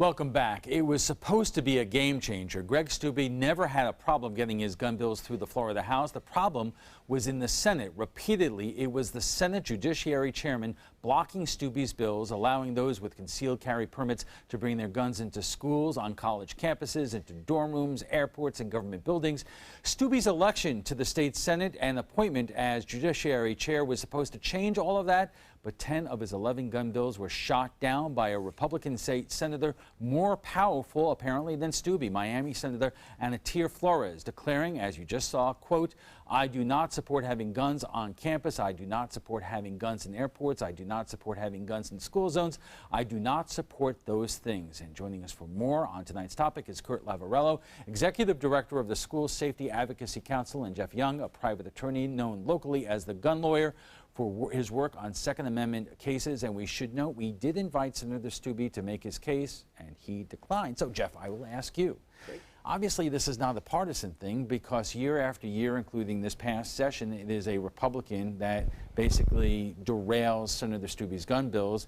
Welcome back. It was supposed to be a game changer. Greg Steube never had a problem getting his gun bills through the floor of the House. The problem was in the Senate. Repeatedly, it was the Senate Judiciary Chairman blocking Steube's bills, allowing those with concealed carry permits to bring their guns into schools, on college campuses, into dorm rooms, airports, and government buildings. Steube's election to the state Senate and appointment as Judiciary Chair was supposed to change all of that, but 10 of his 11 gun bills were shot down by a Republican state senator more powerful, apparently, than Steube, Miami Senator Anatir Flores, declaring, as you just saw, quote, "I do not support having guns on campus. I do not support having guns in airports. I do not support having guns in school zones. I do not support those things." And joining us for more on tonight's topic is Kurt Lavarello, Executive Director of the School Safety Advocacy Council, and Jeff Young, a private attorney known locally as the gun lawyer, for his work on Second Amendment cases. And we should note we did invite Senator Steube to make his case, and he declined. So, Jeff, I will ask you. Great. Obviously, this is not a partisan thing because year after year, including this past session, it is a Republican that basically derails Senator Steube's gun bills.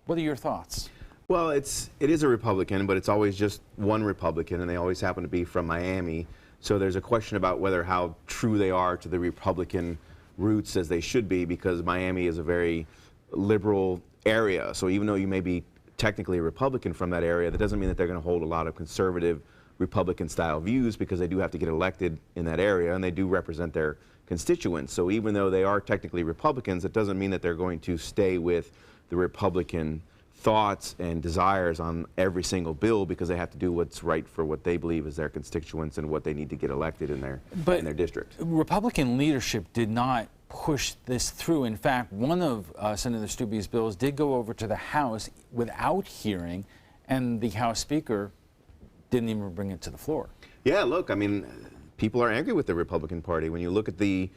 What are your thoughts? Well, it is a Republican, but it's always just one Republican, and they always happen to be from Miami. So there's a question about whether how true they are to the Republican roots as they should be, because Miami is a very liberal area. So even though you may be technically a Republican from that area, that doesn't mean that they're going to hold a lot of conservative Republican-style views, because they do have to get elected in that area, and they do represent their constituents. So even though they are technically Republicans, it doesn't mean that they're going to stay with the Republican thoughts and desires on every single bill, because they have to do what's right for what they believe is their constituents and what they need to get elected in their district. Republican leadership did not push this through. In fact, one of Senator Steube's bills did go over to the House without hearing, and the House Speaker didn't even bring it to the floor. Yeah, look, I mean, people are angry with the Republican Party. When you look at the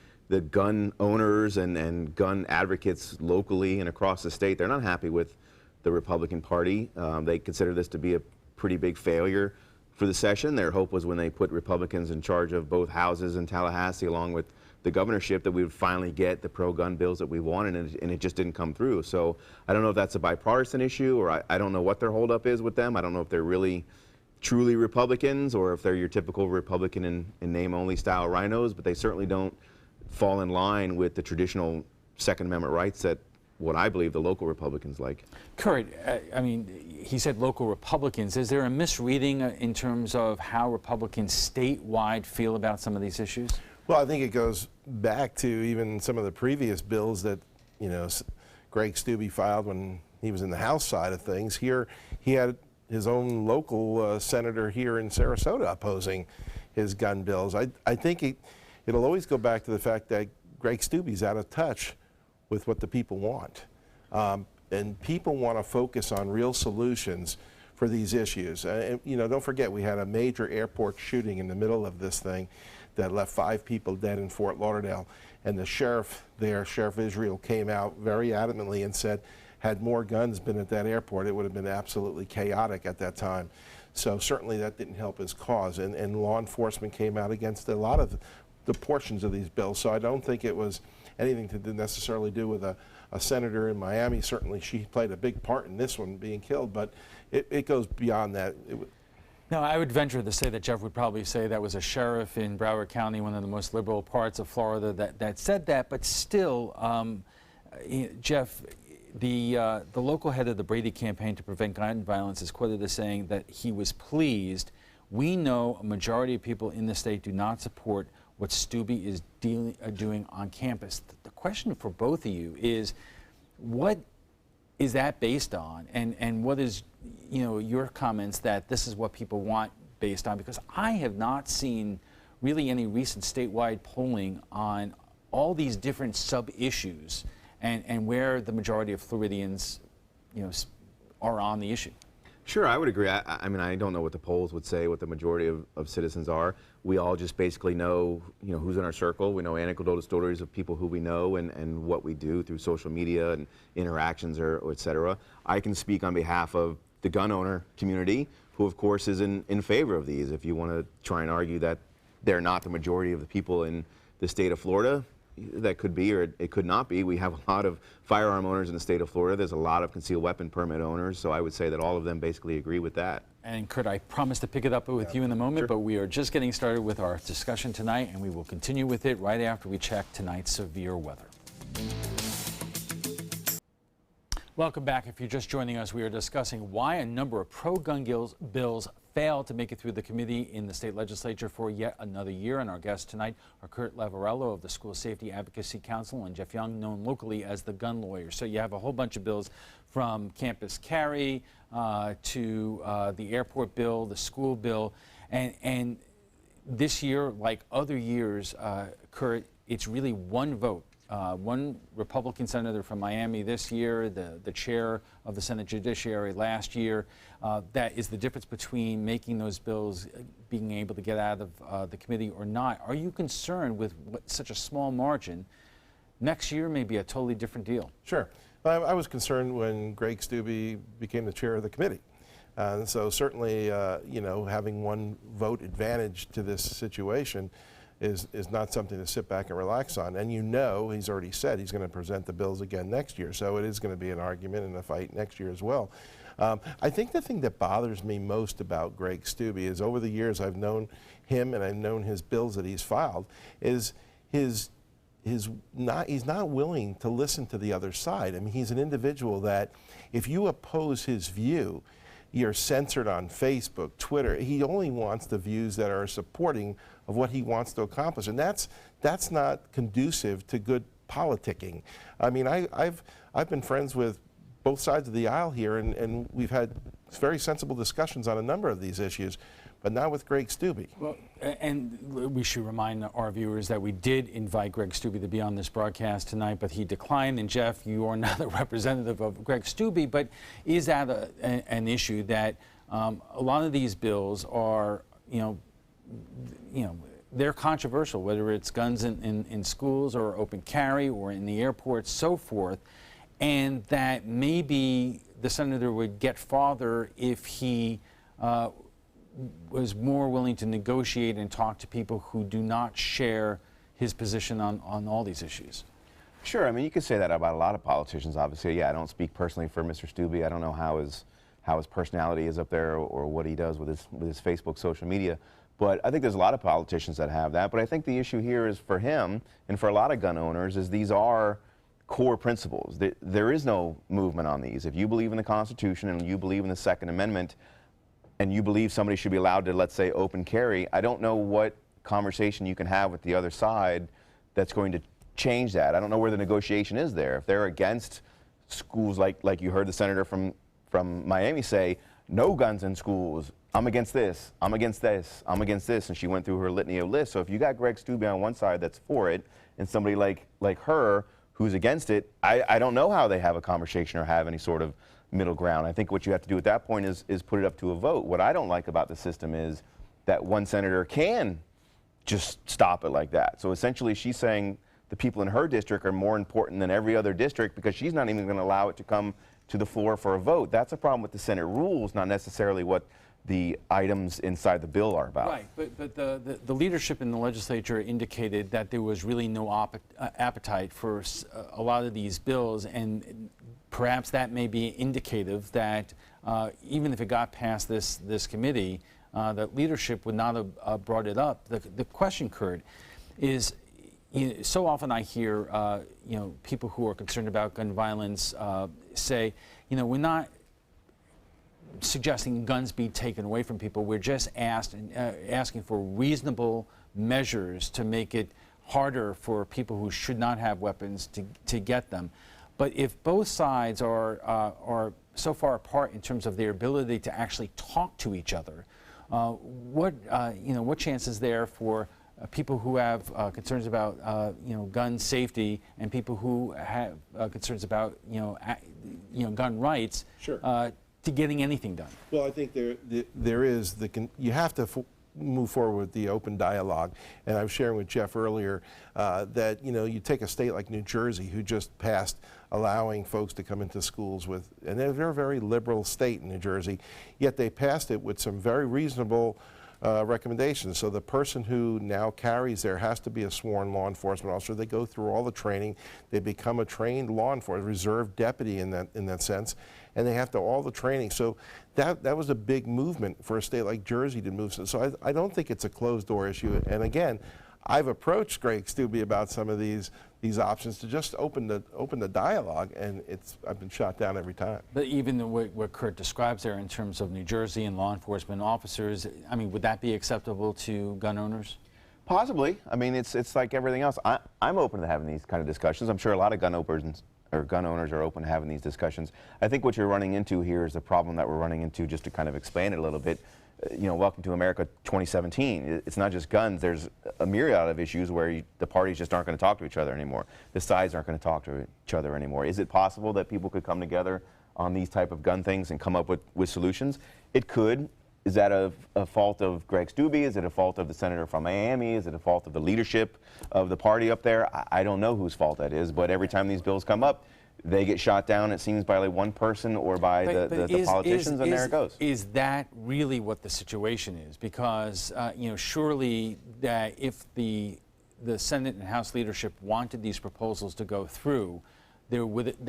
gun owners and gun advocates locally and across the state, they're not happy with the Republican Party. They consider this to be a pretty big failure for the session. Their hope was when they put Republicans in charge of both houses in Tallahassee along with the governorship that we would finally get the pro-gun bills that we wanted, and it just didn't come through. So I don't know if that's a bipartisan issue, or I don't know what their holdup is with them. I don't know if they're really truly Republicans or if they're your typical Republican in name-only style rhinos, but they certainly don't fall in line with the traditional Second Amendment rights that what I believe the local Republicans like. Kurt, I mean, he said local Republicans. Is there a misreading in terms of how Republicans statewide feel about some of these issues? Well, I think it goes back to even some of the previous bills that, you know, Greg Steube filed when he was in the House side of things. Here, he had his own local senator here in Sarasota opposing his gun bills. I think it'll always go back to the fact that Greg Steube's out of touch with what the people want. And people want to focus on real solutions for these issues. You know, don't forget, we had a major airport shooting in the middle of this thing that left 5 people dead in Fort Lauderdale. And the sheriff there, Sheriff Israel, came out very adamantly and said, had more guns been at that airport, it would have been absolutely chaotic at that time. So certainly that didn't help his cause. And law enforcement came out against a lot of the portions of these bills. So I don't think it was anything to necessarily do with a senator in Miami. Certainly she played a big part in this one being killed, but it goes beyond that. No, I would venture to say that Jeff would probably say that was a sheriff in Broward County, one of the most liberal parts of Florida, that said that. But still, Jeff, the local head of the Brady campaign to prevent gun violence is quoted as saying that he was pleased. We know a majority of people in the state do not support what Steube is doing on campus. The question for both of you is, what is that based on, and what is, you know, your comments that this is what people want based on? Because I have not seen really any recent statewide polling on all these different sub-issues and where the majority of Floridians, you know, are on the issue. Sure, I would agree. I mean, I don't know what the polls would say, what the majority of citizens are. We all just basically know, you know, who's in our circle. We know anecdotal stories of people who we know and what we do through social media and interactions or et cetera. I can speak on behalf of the gun owner community, who of course is in favor of these. If you want to try and argue that they're not the majority of the people in the state of Florida, that could be or it could not be. We have a lot of firearm owners in the state of Florida. There's a lot of concealed weapon permit owners, so I would say that all of them basically agree with that. And Kurt, I promise to pick it up with you in a moment, Sure. but we are just getting started with our discussion tonight, and we will continue with it right after we check tonight's severe weather. Welcome back. If you're just joining us, we are discussing why a number of pro-gun bills failed to make it through the committee in the state legislature for yet another year. And our guests tonight are Kurt Lavarello of the School Safety Advocacy Council and Jeff Young, known locally as the gun lawyer. So you have a whole bunch of bills from campus carry to the airport bill, the school bill, and this year, like other years, Kurt, it's really one vote. One Republican senator from Miami this year, the chair of the Senate Judiciary last year. That is the difference between making those bills, being able to get out of the committee or not. Are you concerned with such a small margin? Next year may be a totally different deal. Sure. I was concerned when Greg Steube became the chair of the committee. And so certainly, you know, having one vote advantage to this situation is not something to sit back and relax on. And you know, he's already said he's going to present the bills again next year. So it is going to be an argument and a fight next year as well. I think the thing that bothers me most about Greg Steube is over the years I've known him and I've known his bills that he's filed is he's not willing to listen to the other side. I mean, he's an individual that if you oppose his view, you're censored on Facebook, Twitter. He only wants the views that are supporting of what he wants to accomplish, and that's not conducive to good politicking. I mean, I've been friends with both sides of the aisle here, and we've had very sensible discussions on a number of these issues, but not with Greg Steube. Well, and we should remind our viewers that we did invite Greg Steube to be on this broadcast tonight, but he declined. And Jeff, you are not the representative of Greg Steube, but is that an issue that a lot of these bills are, they're controversial, whether it's guns in schools or open carry or in the airports, so forth, and that maybe the senator would get farther if he was more willing to negotiate and talk to people who do not share his position on all these issues. Sure, I mean, you could say that about a lot of politicians, obviously. Yeah, I don't speak personally for Mr. Steube. I don't know how his personality is up there or what he does with his Facebook social media. But I think there's a lot of politicians that have that. But I think the issue here is for him and for a lot of gun owners is these are core principles. There is no movement on these. If you believe in the Constitution and you believe in the Second Amendment and you believe somebody should be allowed to, let's say, open carry, I don't know what conversation you can have with the other side that's going to change that. I don't know where the negotiation is there. If they're against schools like you heard the senator from Miami say, no guns in schools, I'm against this, I'm against this, I'm against this, and she went through her litany of lists. So if you got Greg Steube on one side that's for it, and somebody like her who's against it, I don't know how they have a conversation or have any sort of middle ground. I think what you have to do at that point is put it up to a vote. What I don't like about the system is that one senator can just stop it like that. So essentially she's saying the people in her district are more important than every other district because she's not even going to allow it to come to the floor for a vote. That's a problem with the Senate rules, not necessarily what the items inside the bill are about. Right, but the leadership in the legislature indicated that there was really no appetite for a lot of these bills, and perhaps that may be indicative that even if it got past this committee, that leadership would not have brought it up. The question, Kurt, is so often I hear people who are concerned about gun violence say, we're not suggesting guns be taken away from people. We're just asking for reasonable measures to make it harder for people who should not have weapons to get them. But if both sides are so far apart in terms of their ability to actually talk to each other, what chance is there for people who have concerns about gun safety and people who have concerns about gun rights? Sure. To getting anything done? Well, I think there is you have to move forward with the open dialogue. And I was sharing with Jeff earlier that you take a state like New Jersey, who just passed allowing folks to come into schools and they're a very liberal state in New Jersey, yet they passed it with some very reasonable recommendations. So the person who now carries there has to be a sworn law enforcement officer. They go through all the training. They become a trained law enforcement, reserve deputy in that sense, and they have to all the training. So that was a big movement for a state like Jersey to move. So I don't think it's a closed door issue. And again, I've approached Greg Stubbe about some of these options to just open the dialogue, and I've been shot down every time. But even what Kurt describes there in terms of New Jersey and law enforcement officers, I mean, would that be acceptable to gun owners? Possibly. I mean, it's like everything else. I'm open to having these kind of discussions. I'm sure a lot of gun owners are open to having these discussions. I think what you're running into here is the problem that we're running into, just to kind of expand it a little bit. You know, Welcome to America 2017. It's not just guns. There's a myriad of issues where the parties just aren't going to talk to each other anymore. The sides aren't going to talk to each other anymore. Is it possible that people could come together on these type of gun things and come up with solutions? It could. Is that a fault of Greg Stubbe? Is it a fault of the senator from Miami? Is it a fault of the leadership of the party up there? I don't know whose fault that is, but every time these bills come up, they get shot down, it seems, by like one person or by the politicians, and there it goes. Is that really what the situation is? Because, you know, surely that if the Senate and House leadership wanted these proposals to go through, they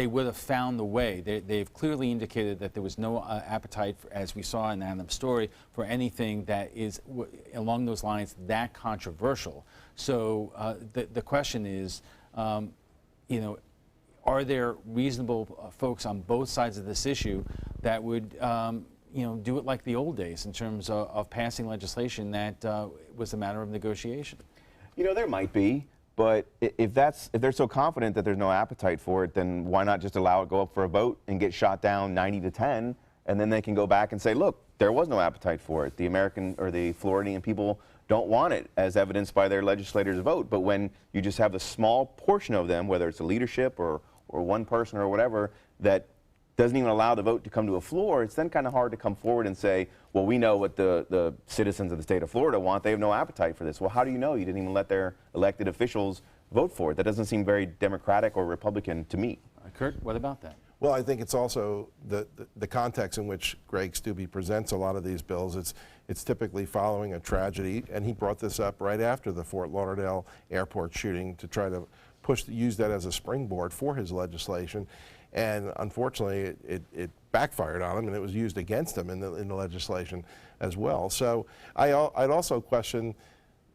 would have found the way. They've clearly indicated that there was no appetite, as we saw in Adam's story, for anything that is, along those lines, that controversial. So the question is, you know, are there reasonable folks on both sides of this issue that would, you know, do it like the old days in terms of passing legislation that was a matter of negotiation? You know, there might be, but if they're so confident that there's no appetite for it, then why not just allow it go up for a vote and get shot down 90-10, and then they can go back and say, look, there was no appetite for it. The American or the Floridian people don't want it, as evidenced by their legislators' vote. But when you just have a small portion of them, whether it's the leadership or one person or whatever, that doesn't even allow the vote to come to a floor, it's then kind of hard to come forward and say, well, we know what the citizens of the state of Florida want. They have no appetite for this. Well, how do you know? You didn't even let their elected officials vote for it. That doesn't seem very Democratic or Republican to me. Kurt, what about that? Well, I think it's also the context in which Greg Stubbe presents a lot of these bills. It's typically following a tragedy, and he brought this up right after the Fort Lauderdale airport shooting to try to use that as a springboard for his legislation. And unfortunately, it backfired on him, and it was used against him in the legislation as well. So I'd also question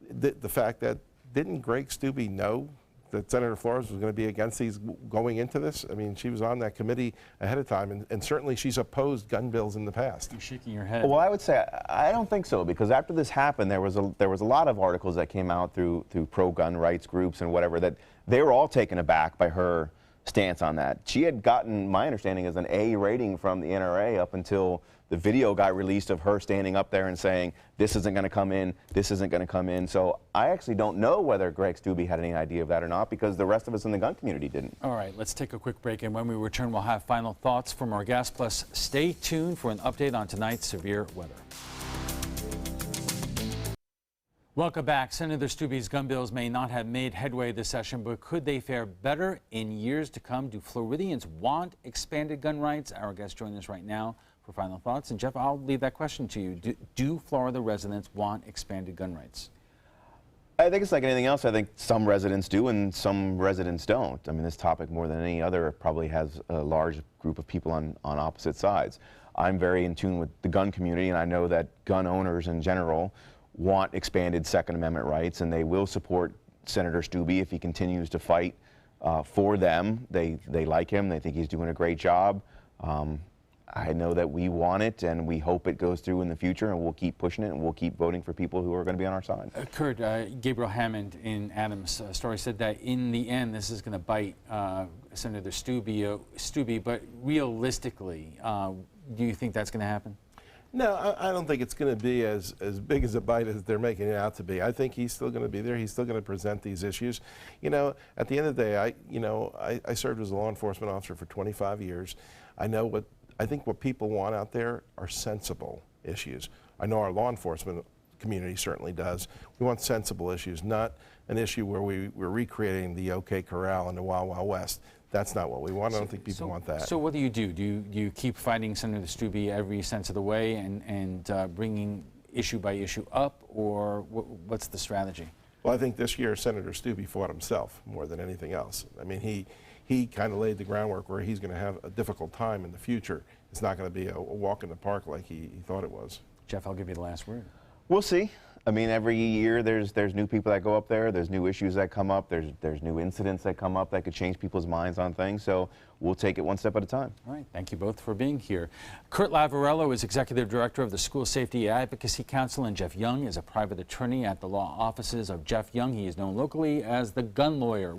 the fact that, didn't Greg Stubbe know that Senator Flores was going to be against these going into this? I mean, she was on that committee ahead of time, and certainly she's opposed gun bills in the past. You're shaking your head. Well, I would say I don't think so, because after this happened, there was a lot of articles that came out through pro-gun rights groups and whatever, that they were all taken aback by her stance on that. She had gotten, my understanding, is an A rating from the NRA up until the video got released of her standing up there and saying, this isn't going to come in, this isn't going to come in. So I actually don't know whether Greg Stubbe had any idea of that or not, because the rest of us in the gun community didn't. All right, let's take a quick break, and when we return, we'll have final thoughts from our guests. Plus, stay tuned for an update on tonight's severe weather. Welcome back. Senator Stubbe's gun bills may not have made headway this session, but could they fare better in years to come? Do Floridians want expanded gun rights? Our guests join us right now for final thoughts. And Jeff, I'll leave that question to you. Do Florida residents want expanded gun rights? I think it's like anything else. I think some residents do and some residents don't. I mean, this topic, more than any other, probably has a large group of people on opposite sides. I'm very in tune with the gun community, and I know that gun owners in general want expanded Second Amendment rights, and they will support Senator Stubbe if he continues to fight for them. They like him. They think he's doing a great job. I know that we want it, and we hope it goes through in the future, and we'll keep pushing it, and we'll keep voting for people who are going to be on our side. Kurt, Gabriel Hammond in Adam's story said that in the end this is going to bite Senator Stubbe, but realistically, do you think that's going to happen? No, I don't think it's going to be as big as a bite as they're making it out to be. I think he's still going to be there. He's still going to present these issues. You know, at the end of the day, I served as a law enforcement officer for 25 years. I think what people want out there are sensible issues. I know our law enforcement community certainly does. We want sensible issues, not an issue where we're recreating the OK Corral and the Wild Wild West. That's not what we want. I don't think people want that. So what do? Do you keep fighting Senator Stubbe every sense of the way and bringing issue by issue up, or what's the strategy? Well, I think this year Senator Stubbe fought himself more than anything else. I mean, he kind of laid the groundwork where he's going to have a difficult time in the future. It's not going to be a walk in the park like he thought it was. Jeff, I'll give you the last word. We'll see. I mean, every year there's new people that go up there. There's new issues that come up. There's new incidents that come up that could change people's minds on things. So we'll take it one step at a time. All right. Thank you both for being here. Kurt Lavarello is Executive Director of the School Safety Advocacy Council, and Jeff Young is a private attorney at the law offices of Jeff Young. He is known locally as the gun lawyer.